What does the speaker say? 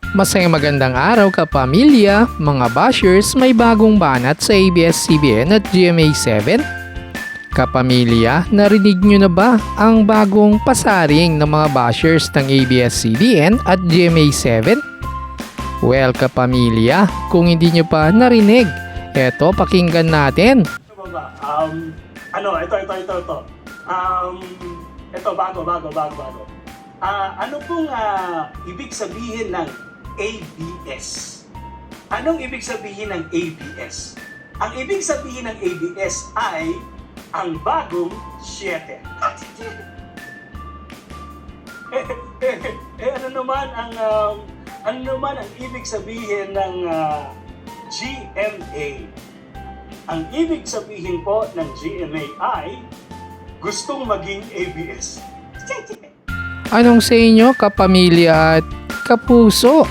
Masayang magandang araw kapamilya, mga bashers, may bagong banat sa ABS-CBN at GMA7. Kapamilya, narinig nyo na ba ang bagong pasaring ng mga bashers ng ABS-CBN at GMA7? Well kapamilya, kung hindi nyo pa narinig, eto pakinggan natin. Ito ba? Ito bago. Ano pong ibig sabihin ng ABS? Anong ibig sabihin ng ABS? Ang ibig sabihin ng ABS ay ang bagong 7. Ano naman ang ibig sabihin ng GMA? Ang ibig sabihin po ng GMA ay gustong maging ABS. Anong sa inyo kapamilya at kapuso?